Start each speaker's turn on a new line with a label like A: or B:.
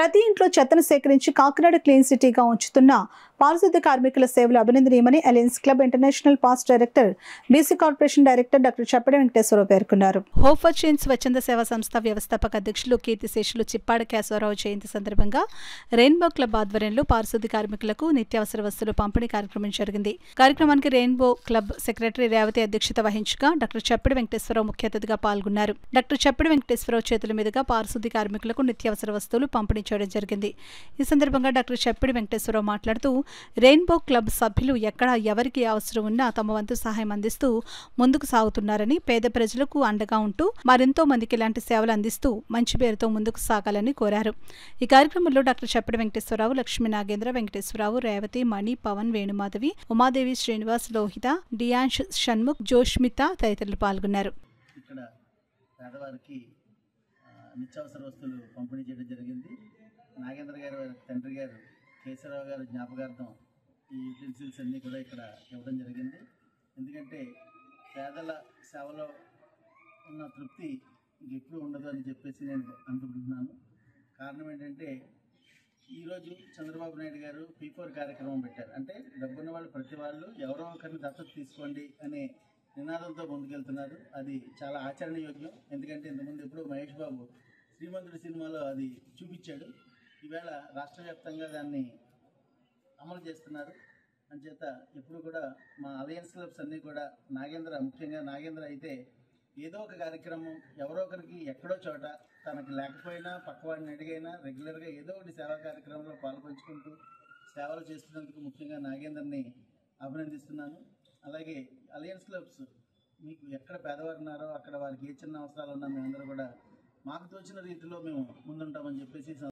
A: ప్రతి ఇంట్లో చెత్తను సేకరించి కాకినాడ క్లీన్ సిటీగా ఉంచుతున్న పారిశుద్ధ్య కార్మికుల సేవలు అభినందనీయమని alliance club international past director, BC corporation director doctor Chappadi Venkateswara Rao పేర్కొన్నారు. హోప్ ఫర్ చేంజ్ స్వచ్ఛంద సేవా సంస్థ వ్యవస్థాపక అధ్యక్షులు కీర్తిశేషులు చిప్పాడ కేశవరావు జయంతి సందర్భంగా రెయిన్బో క్లబ్ ఆధ్వర్యంలో పారిశుద్ధ్య కార్మికులకు నిత్యావసర వస్తువులు పంపిణీ కార్యక్రమం జరిగింది. కార్యక్రమానికి రెయిన్బో క్లబ్ సెక్రటరీ రేవతి అధ్యక్షత వహించగా డాక్టర్ చప్పడి వెంకటేశ్వరరావు ముఖ్య అతిథిగా పాల్గొన్నారు. డాక్టర్ చప్పడి వెంకటేశ్వరరావు చేతుల మీదుగా పారిశుద్ధ్య కార్మికులకు నిత్యావసర వస్తువులు పంపిణీ చేయడం జరిగింది. ఈ సందర్భంగా డాక్టర్ చప్పడి వెంకటేశ్వరరావు మాట్లాడుతూ, రెయిన్బో క్లబ్ సభ్యులు ఎక్కడ ఎవరికి అవసరం ఉన్నా తమ వంతు సహాయం అందిస్తూ ముందుకు సాగుతున్నారని, పేద ప్రజలకు అండగా ఉంటూ మరెంతో మందికి ఇలాంటి సేవలు అందిస్తూ మంచి పేరుతో ముందుకు సాగాలని కోరారు. ఈ కార్యక్రమంలో డాక్టర్ చప్పడి వెంకటేశ్వరరావు, లక్ష్మీ నాగేంద్ర, వెంకటేశ్వరరావు, రేవతి, మణి, పవన్, వేణుమాధవి, ఉమాదేవి, శ్రీనివాస్, లోహిత, డియాన్ష్, షణ్ముఖ్, జోష్మిత తదితరులు పాల్గొన్నారు.
B: నిత్యావసర వస్తువులు పంపిణీ చేయడం జరిగింది. నాగేంద్ర గారు తండ్రి గారు కేశవరావు గారు జ్ఞాపకార్థం ఈ యూటెన్సిల్స్ అన్నీ కూడా ఇక్కడ ఇవ్వడం జరిగింది. ఎందుకంటే పేదల సేవలో ఉన్న తృప్తి ఇంకెప్పుడు ఉండదు అని చెప్పేసి నేను అనుకుంటున్నాను. కారణం ఏంటంటే ఈరోజు చంద్రబాబు నాయుడు గారు P4 కార్యక్రమం పెట్టారు. అంటే డబ్బున్న వాళ్ళు ప్రతి వాళ్ళు ఎవరో ఒకరిని దత్తత తీసుకోండి అనే నినాదంతో ముందుకెళ్తున్నారు. అది చాలా ఆచరణయోగ్యం. ఎందుకంటే ఇంతకుముందు ఎప్పుడో మహేష్ బాబు శ్రీమంతుడి సినిమాలో అది చూపించాడు. ఈవేళ రాష్ట్ర వ్యాప్తంగా దాన్ని అమలు చేస్తున్నారు. అంచేత ఎప్పుడు కూడా మా అలయన్స్ క్లబ్స్ అన్నీ కూడా ముఖ్యంగా నాగేంద్ర అయితే ఏదో ఒక కార్యక్రమం ఎవరో ఒకరికి ఎక్కడో చోట తనకి లేకపోయినా పక్కవాడిని అడిగైనా రెగ్యులర్గా ఏదో ఒకటి సేవా కార్యక్రమంలో పాల్పంచుకుంటూ సేవలు చేస్తున్నందుకు ముఖ్యంగా నాగేంద్రని అభినందిస్తున్నాను. అలాగే అలయన్స్ క్లబ్స్ మీకు ఎక్కడ పేదవారు ఉన్నారో అక్కడ వారికి ఏ చిన్న అవసరాలు ఉన్నా మేమందరూ కూడా మాకు తోచిన రీతిలో మేము ముందుంటామని చెప్పేసి